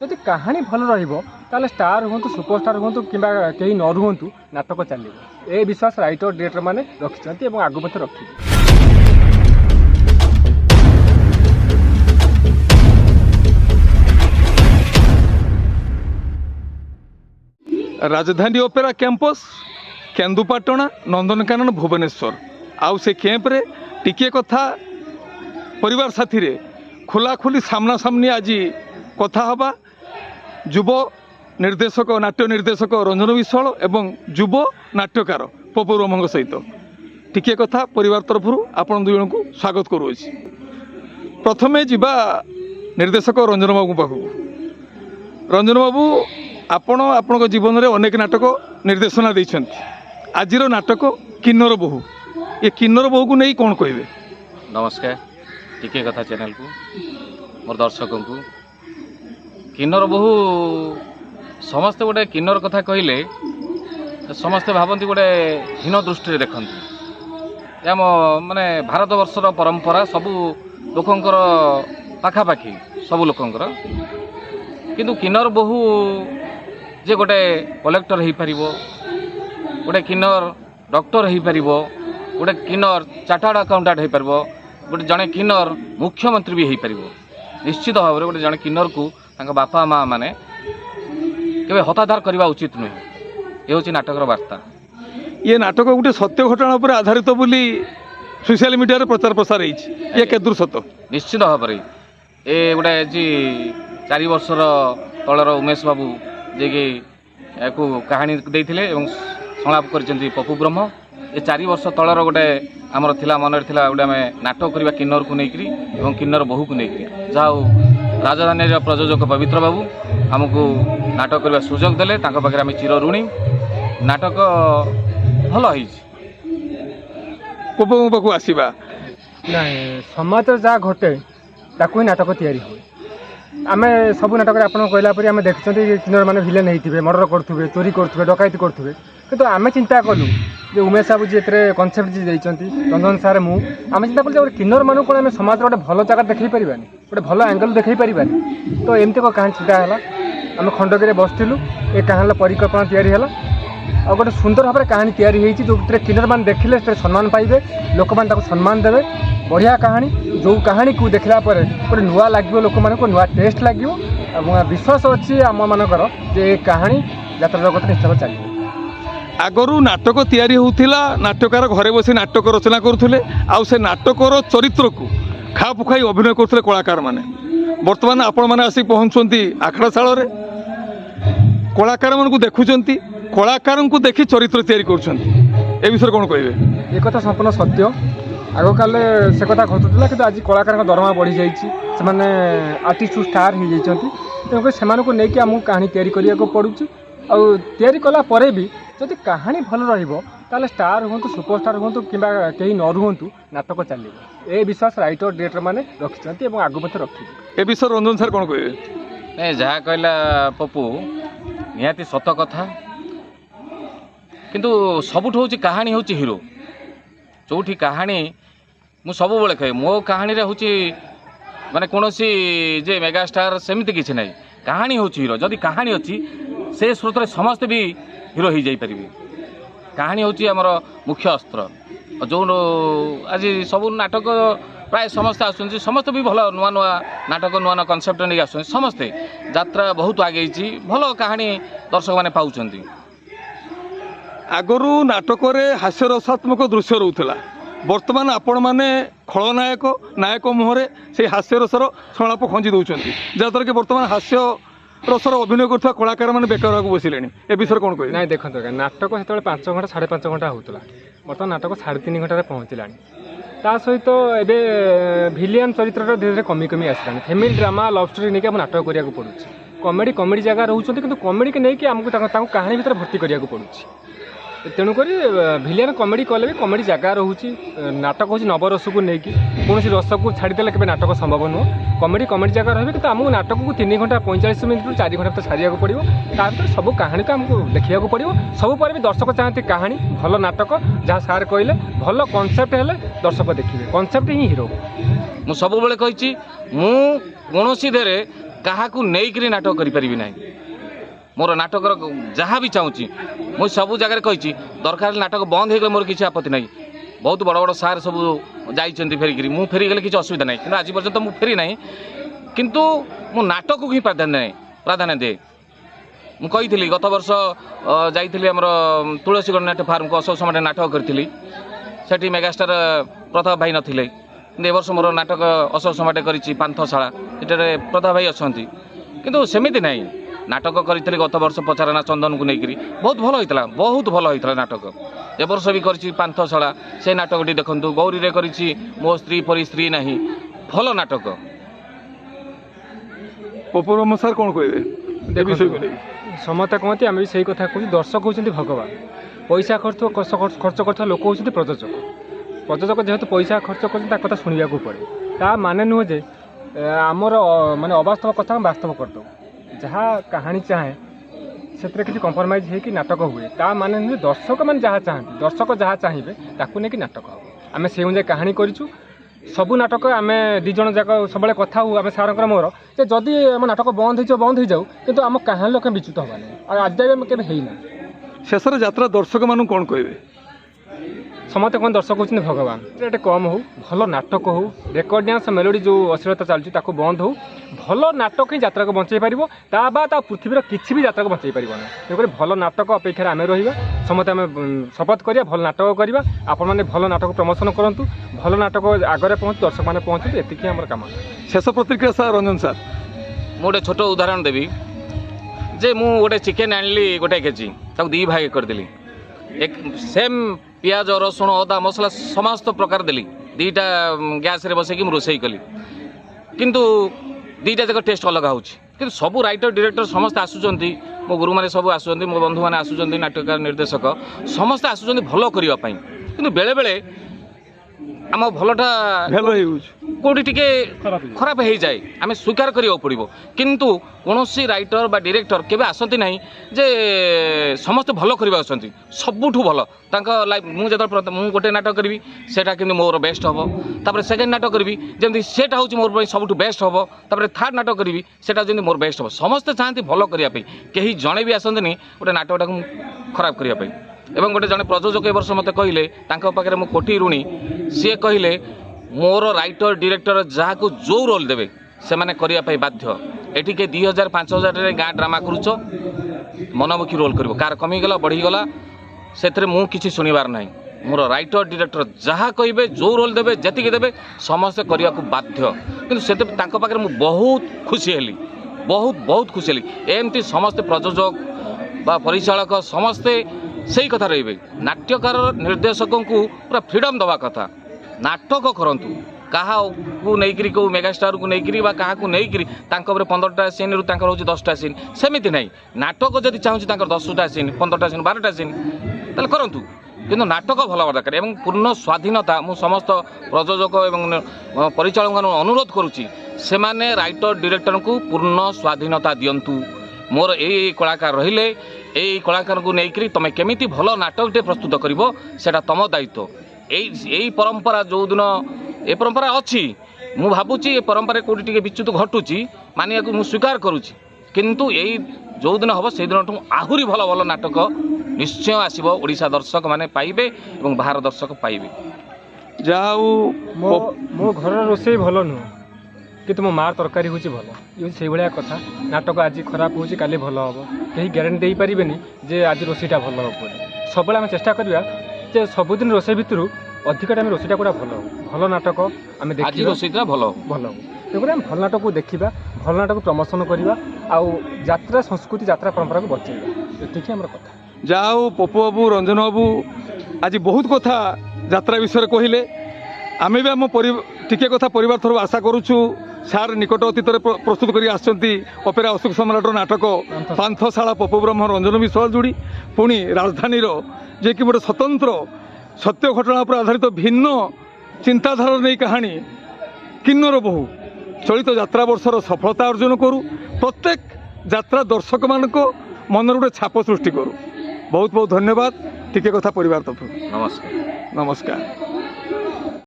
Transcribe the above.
যদি কাহানী ভাল রহব তাহলে স্টার হুঁতু সুপরস্টার হুঁতু কিংবা কেহি ন রুহতু নাটক চালিব এ বিশ্বাস রাইटर ডিরেক্टर মানে রଖିছেন এবং আগুন মধ্যে রখিবে। राजधानी ओपेरा कैंपस केन्दुपाटना नंदनकानन भुवनेश्वर आउ से कैंप्रे टिके कथा परिवार साथी रे खोलाखोली सामना सामनी आज कथा हवा युव निर्देशक नाट्य निर्देशक रंजन विश्वाल एवं युव नाट्यकार पपु ब्रह्म सहित टिके कथा परिवार तरफ आपण दुई जन को स्वागत करुँच। प्रथमे जीवा निर्देशक रंजन बाबू पाखु। रंजन बाबू आपण आपण जीवन में अनेक नाटक निर्देशना देइछन्ति। आजिर नाटक किन्नर बहु ये किन्नर बहु को नहीं कौन कहे? नमस्कार टिके कथा चैनल को मोर दर्शक को किन्नर बहु समस्ते गोटे किन्नर कथा कहले समस्ते भावती गोटे हीन दृष्टि देखते आम माने भारत वर्षर परंपरा सबू लोकंकर पाखापाखि सबू लोकंकर किंतु किन्नर बहु जे गोटे कलेक्टर हो पार गोटे किन्नर डॉक्टर हो पार गोटे किन्नर चार्टर्ड अकाउंटेंट हो पार गोटे जड़े किन्नर मुख्यमंत्री भी हो पार निश्चित भाव में गोटे जड़े किन्नर को बापा माँ मैंने केवे हताधार करवा उचित नुहे। ये हूँ नाटकर वार्ता। ये नाटक गोटे सत्य घटना पर आधारित बोली सोशल मीडिया रे प्रचार प्रसार ये केदूर सत? निश्चित भाव में ये गोटे जी 4 वर्षर तलर उमेश बाबू जे कि कहानी देते संलाप कर पपु ब्रह्म ये 4 वर्ष तलर गोटे आमर थिला मन गोटे आम नाटक करवा किन्नर को लेकर और किन्नर बहु को लेकर जहाँ राजधानी प्रयोजक पवित्र बाबू आमको नाटक करने सुजोग देले पाखे आम चिर ऋणी नाटक भल पपु पाखु आसवा ना समाज जहाँ घटे ताकू ही नाटक तैयारी हुए। आम सब नाटक आप कहला पर आम देखते किन्नर मैंने भिलेन होते मर्डर करुवे चोरी करुवे डकैती करुवे किंतु आम चिंता कलु जो उमेश बाबू जी कनसेप्ट जी देते रंजन सार मुझे चिंता कलु किन्नर मानू कौन आम समाज गोटे भल जगह देखी पारानी गोटे भल एंगल देखी पारानी तो एमती कहानी चिंता है आम खंडगिरी बसलु ये कहानी परिकल्पना तैयारी है और गोटे सुंदर भाव में कहानी तैयारी होती जो किन्नर मान देखिले सम्मान पाइबे लोक मैंने सम्मान देवे बढ़िया कहानी जो कहानी को देखला पर गोटे नुआ लगे लोक मान नुआ टेस्ट लगे विश्वास अच्छी आम मानकर जे कहानी यात्रा जगत निश्चय चलिए। आगरू नाटक तैयारी होउथिला नाट्यकार घरे बसी नाटक रचना करुले आउ से नाटकर चरित्र को खा पुखाई अभिनय करते कलाकार माने वर्तमान आपण मैंने आसी पहुँचती आखड़ाशाल कलाकार मान को देखुंट कलाकार को देखी चरित्र तैयारी कर विषय कौन कहे? एक कथा संपूर्ण सत्य आग काल से कथा घटुला कि आज कलाकार दरमा बढ़ी जाने आर्टिस्ट स्टार हो जाती तेणुक से नहीं आमको कहानी तैयारी करने को पड़ू आरी कलापर भी जदि कहानी भल रहा स्टार हूँ सुपरस्टार हूँ कि कहीं न रुहतु नाटक चलिए ए विश्वास राइटर डिरेक्टर मैंने रखिंट और आगु मत रखिए। ए विषय रंजन सर कौन कहे? नहीं जहाँ कहला पपु निहाती सत कथा किंतु सबुठ हूँ कहानी हूँ हिरो जो कहानी मु सब बेले कहे मो कहानी रे हूँ माने कौन सी जे मेगास्टार सेमती किसी ना कहानी हूँ हिरो जदि कहानी अच्छी से स्रोत समस्ते भी हिरो हो जापर कहानी हूँ आमर मुख्य अस्त्र जो आज सब नाटक प्राय समस्ते आसुँच समस्ते भी भल नुआ नुआ नाटक नुआ नुआ कनसेप्ट नहीं आस समस्ते यात्रा बहुत आगे भल कहानी दर्शक मैंने पाँच आगरू नाटक हास्य रसात्मक दृश्य रोला वर्तमान आपण मैंने खलनायक नायक मुहरे से हास्य रसर संलाप खंजी दौरान जहाँद्वारा कि वर्तमान हास्य रसर अभिनय कर कलाकार मैंने बेकार बसिले ए विषय कौन कहे? ना देखो नाटक से 5 घंटा 5.5 घंटा होता बर्तमान नाटक 3.5 घंटे पहुँचला ता सहित एवं भिलियन चरित्र धीरे धीरे कमी कमी आसला फैमिली ड्रामा लव स्टोरी नहीं नाटक करने को पड़ू कमेडी जगह रोचे कि कमेडी के नहीं आमको कहानी भर भर्ती करने को पड़ू तेणुक भिलियन कमेडी कले भी कमेडी जगह रोचे नाटक हूँ नवरस को लेकिन कौन रस को छाड़देले के नाटक संभव नुह कमेडी कमेडी जगह रही कि आमको नाटक को 3 घंटा 45 मिनट 4 घंटा तो छाड़िया पड़ो तार सब कहानी को आमको देखा पड़ो सब पर भी दर्शक चाहती कहानी भल नाटक जहाँ सार कहले भल कनसेप्ट है दर्शक देखिए कनसेप्ट ही हिरो मु सब बेले कही मु कौन କାହାକୁ ନେଇକରି ନାଟକ କରିପାରିବି ନାହିଁ। ମୋର ନାଟକର ଯାହା ବି ଚାହୁଁଛି ମୁଁ ସବୁ ଜାଗାରେ କହିଛି, ଦରକାର ହେଲେ ନାଟକ ବନ୍ଦ ହେଇଗଲେ ମୋର କିଛି ଆପତ୍ତି ନାହିଁ। ବହୁତ ବଡ଼ ବଡ଼ ସାର୍ ସବୁ ଯାଇଛନ୍ତି ଫେରିକିରି, ମୁଁ ଫେରିଗଲେ କିଛି ଅସୁବିଧା ନାହିଁ। କିନ୍ତୁ ଆଜି ପର୍ଯ୍ୟନ୍ତ ମୁଁ ଫେରି ନାହିଁ, କିନ୍ତୁ ମୁଁ ନାଟକକୁ ହିଁ ପ୍ରାଧାନ୍ୟ ଦିଏ। ମୁଁ କହିଥିଲି ଗତ ବର୍ଷ ଯାଇଥିଲି ଆମର ତୁଳସୀଗଡ଼ ନାଟ୍ୟ ଫାର୍ମକୁ, ଅଶୋକ ସମାଟେ ନାଟକ କରିଥିଲି। ସେଠି ମେଗାଷ୍ଟାର ପ୍ରତାପ ଭାଇ ନଥିଲେ, କିନ୍ତୁ ଏ ବର୍ଷ ମୋର ନାଟକ ଅଶୋକ ସମାଟେ କରିଛି ପାନ୍ଥଶାଳା, ସେଠାରେ ପ୍ରତାପ ଭାଇ ଅଛନ୍ତି। କିନ୍ତୁ ସେମିତି ନାହିଁ, ନାଟକ କରିଥିଲି ଗତ ବର୍ଷ ପଚାରନା ଚନ୍ଦନକୁ ନେଇକରି, ବହୁତ ଭଲ ହେଇଥିଲା ନାଟକ। ଏ ବର୍ଷ ବି କରିଛି ପାନ୍ଥଶାଳା, ସେ ନାଟକଟି ଦେଖନ୍ତୁ। ଗୌରୀରେ କରିଛି ମୋ ସ୍ତ୍ରୀ ପରି ସ୍ତ୍ରୀ ନାହିଁ, ଭଲ ନାଟକ। ପପୁବ୍ରହ୍ମ ସାର୍ କ'ଣ କହିବେ ଏ ବିଷୟକୁ ନେଇ? ସମସ୍ତେ କହନ୍ତି, ଆମେ ବି ସେଇ କଥା କହୁଛୁ, ଦର୍ଶକ ହେଉଛନ୍ତି ଭଗବାନ। ପଇସା ଖର୍ଚ୍ଚ କରୁଥିବା ଲୋକ ହେଉଛନ୍ତି ପ୍ରଯୋଜକ ଯେହେତୁ ପଇସା ଖର୍ଚ୍ଚ କରୁଛନ୍ତି, ତା କଥା ଶୁଣିବାକୁ ପଡ଼େ। ତା ମାନେ ନୁହେଁ ଯେ ଆମର ମାନେ ଅବାସ୍ତବ କଥା ଆମେ ବାସ୍ତବ କରିଦେଉ। ଯାହା କାହାଣୀ ଚାହେଁ ସେଥିରେ କିଛି କମ୍ପ୍ରମାଇଜ୍ ହେଇକି ନାଟକ ହୁଏ। ତା ମାନେ ନୁହେଁ ଦର୍ଶକମାନେ ଯାହା ଚାହାନ୍ତି, ଦର୍ଶକ ଯାହା ଚାହିଁବେ ତାକୁ ନେଇକି ନାଟକ ହେବ। ଆମେ ସେଇ ଅନୁଯାୟୀ କାହାଣୀ କରିଛୁ। ସବୁ ନାଟକ ଆମେ ଦୁଇ ଜଣ ଯାକ ସବୁବେଳେ କଥା ହଉ, ଆମେ ସାର୍ଙ୍କର ମୋର, ଯେ ଯଦି ଆମ ନାଟକ ବନ୍ଦ ହେଇଯାଉ, କିନ୍ତୁ ଆମ କାହାଣୀ ଲୋକ ବିଚ୍ୟୁତ ହେବା ନାହିଁ। ଆଉ ଆଜି ଯାଏ ଆମେ କେବେ ହେଇନା। ଶେଷରେ ଯାତ୍ରା ଦର୍ଶକମାନଙ୍କୁ କ'ଣ କହିବେ? ସମସ୍ତେ କ'ଣ ଦର୍ଶକ ହେଉଛନ୍ତି ଭଗବାନ। ରେଟ୍ କମ୍ ହେଉ, ଭଲ ନାଟକ ହେଉ, ରେକର୍ଡ଼ ଡ୍ୟାନ୍ସ ମେଲୋଡ଼ି ଯେଉଁ ଅଶ୍ଳୀଳତା ଚାଲୁଛି ତାକୁ ବନ୍ଦ ହେଉ। ଭଲ ନାଟକ ହିଁ ଯାତ୍ରାକୁ ବଞ୍ଚାଇ ପାରିବ। ତା ପୃଥିବୀର କିଛି ବି ଯାତ୍ରାକୁ ବଞ୍ଚାଇ ପାରିବ ନାହିଁ। ତେଣୁକରି ଭଲ ନାଟକ ଅପେକ୍ଷାରେ ଆମେ ରହିବା। ସମସ୍ତେ ଆମେ ଶପଥ କରିବା, ଭଲ ନାଟକ କରିବା। ଆପଣମାନେ ଭଲ ନାଟକ ପ୍ରମୋଶନ କରନ୍ତୁ, ଭଲ ନାଟକ ଆଗରେ ପହଞ୍ଚୁ, ଦର୍ଶକମାନେ ପହଞ୍ଚନ୍ତୁ। ଏତିକି ଆମର କାମ। ଶେଷ ପ୍ରତିକ୍ରିୟା ସାର୍ ରଞ୍ଜନ ସାର୍। ମୁଁ ଗୋଟେ ଛୋଟ ଉଦାହରଣ ଦେବି ଯେ ମୁଁ ଗୋଟେ ଚିକେନ୍ ଆଣିଲି 1 କେଜି, ତାକୁ 2 ଭାଗ କରିଦେଲି। ସେମ୍ ପିଆଜ ରସୁଣ ଅଦା ମସଲା ସମସ୍ତ ପ୍ରକାର ଦେଲି, 2ଟା ଗ୍ୟାସ୍ରେ ବସେଇକି ମୁଁ ରୋଷେଇ କଲି, କିନ୍ତୁ 2ଟା ଯାକ ଟେଷ୍ଟ ଅଲଗା ହେଉଛି। କିନ୍ତୁ ସବୁ ରାଇଟର ଡିରେକ୍ଟର ସମସ୍ତେ ଆସୁଛନ୍ତି, ମୋ ଗୁରୁମାନେ ସବୁ ଆସୁଛନ୍ତି, ମୋ ବନ୍ଧୁମାନେ ଆସୁଛନ୍ତି, ନାଟକକାର ନିର୍ଦ୍ଦେଶକ ସମସ୍ତେ ଆସୁଛନ୍ତି ଭଲ କରିବା ପାଇଁ। କିନ୍ତୁ ବେଳେବେଳେ ଆମ ଭଲଟା କେଉଁଠି ଟିକେ ଖରାପ ହେଇଯାଏ, ଆମେ ସ୍ୱୀକାର କରିବାକୁ ପଡ଼ିବ। କିନ୍ତୁ କୌଣସି ରାଇଟର ବା ଡିରେକ୍ଟର କେବେ ଆସନ୍ତି ନାହିଁ ଯେ ସମସ୍ତେ ଭଲ କରିବାକୁ ଆସନ୍ତି। ସବୁଠୁ ଭଲ ତାଙ୍କ ଲାଇଫ୍। ମୁଁ ଯେତେବେଳେ ମୁଁ ଗୋଟେ ନାଟକ କରିବି, ସେଇଟା କିନ୍ତୁ ମୋର ବେଷ୍ଟ ହେବ। ତାପରେ ସେକେଣ୍ଡ ନାଟକ କରିବି, ଯେମିତି ସେଇଟା ହେଉଛି ମୋର ପାଇଁ ସବୁଠୁ ବେଷ୍ଟ ହେବ। ତାପରେ ଥାର୍ଡ଼ ନାଟକ କରିବି, ସେଇଟା ଯେମିତି ମୋର ବେଷ୍ଟ ହେବ। ସମସ୍ତେ ଚାହାନ୍ତି ଭଲ କରିବା ପାଇଁ, କେହି ଜଣେ ବି ଆସନ୍ତିନି ଗୋଟେ ନାଟକଟାକୁ ଖରାପ କରିବା ପାଇଁ। ଏବଂ ଗୋଟେ ଜଣେ ପ୍ରଯୋଜକ ଏ ବର୍ଷ ମୋତେ କହିଲେ, ତାଙ୍କ ପାଖରେ ମୁଁ କୋଟି ଋଣୀ। ସିଏ କହିଲେ ମୋର ରାଇଟର ଡିରେକ୍ଟର ଯାହାକୁ ଯେଉଁ ରୋଲ୍ ଦେବେ ସେମାନେ କରିବା ପାଇଁ ବାଧ୍ୟ। ଏଠି କିଏ 2000-5000 ଗାଁ ଡ୍ରାମା କରୁଛ, ମନମୁଖୀ ରୋଲ୍ କରିବ, କାହାର କମିଗଲା ବଢ଼ିଗଲା ସେଥିରେ ମୁଁ କିଛି ଶୁଣିବାର ନାହିଁ। ମୋର ରାଇଟର ଡିରେକ୍ଟର ଯାହା କହିବେ, ଯେଉଁ ରୋଲ୍ ଦେବେ, ଯେତିକି ଦେବେ ସମସ୍ତେ କରିବାକୁ ବାଧ୍ୟ। କିନ୍ତୁ ସେଥିପାଇଁ ତାଙ୍କ ପାଖରେ ମୁଁ ବହୁତ ଖୁସି ହେଲି, ବହୁତ ଖୁସି ହେଲି। ଏମିତି ସମସ୍ତେ ପ୍ରଯୋଜକ ବା ପରିଚାଳକ ସମସ୍ତେ ସେଇ କଥା ରହିବେ। ନାଟ୍ୟକାର ନିର୍ଦ୍ଦେଶକଙ୍କୁ ପୁରା ଫ୍ରିଡ଼ମ୍ ଦେବା କଥା। ନାଟକ କରନ୍ତୁ, କାହାକୁ ନେଇକରି କେଉଁ ମେଗାଷ୍ଟାରକୁ ନେଇକରି ବା କାହାକୁ ନେଇକରି ତାଙ୍କ ଉପରେ 15ଟା ସିନ୍ରୁ ତାଙ୍କର ହେଉଛି 10ଟା ସିନ୍, ସେମିତି ନାହିଁ। ନାଟକ ଯଦି ଚାହୁଁଛି ତାଙ୍କର 10ଟା ସିନ୍, 15ଟା ସିନ୍, 12ଟା ସିନ୍, ତାହେଲେ କରନ୍ତୁ। କିନ୍ତୁ ନାଟକ ଭଲ ହେବା ଦରକାର ଏବଂ ପୂର୍ଣ୍ଣ ସ୍ୱାଧୀନତା। ମୁଁ ସମସ୍ତ ପ୍ରଯୋଜକ ଏବଂ ପରିଚାଳକମାନଙ୍କୁ ଅନୁରୋଧ କରୁଛି, ସେମାନେ ରାଇଟର ଡିରେକ୍ଟରଙ୍କୁ ପୂର୍ଣ୍ଣ ସ୍ୱାଧୀନତା ଦିଅନ୍ତୁ। ମୋର ଏଇ କଳାକାର ରହିଲେ, ଏଇ କଳାକାରଙ୍କୁ ନେଇକରି ତୁମେ କେମିତି ଭଲ ନାଟକଟେ ପ୍ରସ୍ତୁତ କରିବ ସେଇଟା ତୁମ ଦାୟିତ୍ୱ। ଏଇ ପରମ୍ପରା ଯେଉଁଦିନ ଏ ପରମ୍ପରା ଅଛି, ମୁଁ ଭାବୁଛି ଏ ପରମ୍ପରାରେ କେଉଁଠି ଟିକେ ବିଚ୍ୟୁତ ଘଟୁଛି, ମାନିବାକୁ ମୁଁ ସ୍ୱୀକାର କରୁଛି। କିନ୍ତୁ ଏଇ ଯେଉଁଦିନ ହେବ ସେଇଦିନଠୁ ଆହୁରି ଭଲ ଭଲ ନାଟକ ନିଶ୍ଚୟ ଆସିବ, ଓଡ଼ିଶା ଦର୍ଶକମାନେ ପାଇବେ ଏବଂ ବାହାର ଦର୍ଶକ ପାଇବେ। ଯାହା ହଉ ମୋ ଘରର ରୋଷେଇ ଭଲ ନୁହଁ, କିନ୍ତୁ ମୋ ମାଆ ତରକାରୀ ହେଉଛି ଭଲ। ଇଏ ହେଉଛି ସେଇଭଳିଆ କଥା। ନାଟକ ଆଜି ଖରାପ ହେଉଛି, କାଲି ଭଲ ହେବ। କେହି ଗ୍ୟାରେଣ୍ଟି ଦେଇପାରିବେନି ଯେ ଆଜି ରୋଷେଇଟା ଭଲ ହେବ ବୋଲି। ସବୁବେଳେ ଆମେ ଚେଷ୍ଟା କରିବା ଯେ ସବୁଦିନ ରୋଷେଇ ଭିତରୁ ଅଧିକ ଟାଇମ୍ ରୋଷେଇଟା ପୁରା ଭଲ ହେବ। ଭଲ ନାଟକ ଆମେ ଦେଖିବା, ଆଜି ରୋଷେଇଟା ଭଲ ହେବ। ତେଣୁକରି ଆମେ ଭଲ ନାଟକକୁ ଦେଖିବା, ଭଲ ନାଟକକୁ ପ୍ରମୋଶନ କରିବା, ଆଉ ଯାତ୍ରା ସଂସ୍କୃତି, ଯାତ୍ରା ପରମ୍ପରାକୁ ବଞ୍ଚେଇବା। ଏତିକି ଆମର କଥା। ଯାହା ହଉ ପପୁ ବାବୁ, ରଞ୍ଜନ ବାବୁ ଆଜି ବହୁତ କଥା ଯାତ୍ରା ବିଷୟରେ କହିଲେ। ଆମେ ବି ଆମ ଟିକେ କଥା ପରିବାର ଥରୁ ଆଶା କରୁଛୁ। ସାର୍ ନିକଟ ଅତୀତରେ ପ୍ରସ୍ତୁତ କରି ଆସିଛନ୍ତି ଅପେରା ଅଶୋକ ସମ୍ରାଟର ନାଟକ ପାନ୍ଥଶାଳା, ପପୁବ୍ରହ୍ମ, ରଞ୍ଜନ ବିଶ୍ୱାଳ ଯୋଡ଼ି। ପୁଣି ରାଜଧାନୀର ଯିଏକି ଗୋଟେ ସ୍ୱତନ୍ତ୍ର ସତ୍ୟ ଘଟଣା ଉପରେ ଆଧାରିତ ଭିନ୍ନ ଚିନ୍ତାଧାରା ନେଇ କାହାଣୀ କିନ୍ନର ବୋହୂ ଚଳିତ ଯାତ୍ରା ବର୍ଷର ସଫଳତା ଅର୍ଜନ କରୁ। ପ୍ରତ୍ୟେକ ଯାତ୍ରା ଦର୍ଶକମାନଙ୍କ ମନରେ ଗୋଟେ ଛାପ ସୃଷ୍ଟି କରୁ। ବହୁତ ବହୁତ ଧନ୍ୟବାଦ। ଟିକେ କଥା ପରିବାର ତରଫରୁ ନମସ୍କାର। ନମସ୍କାର।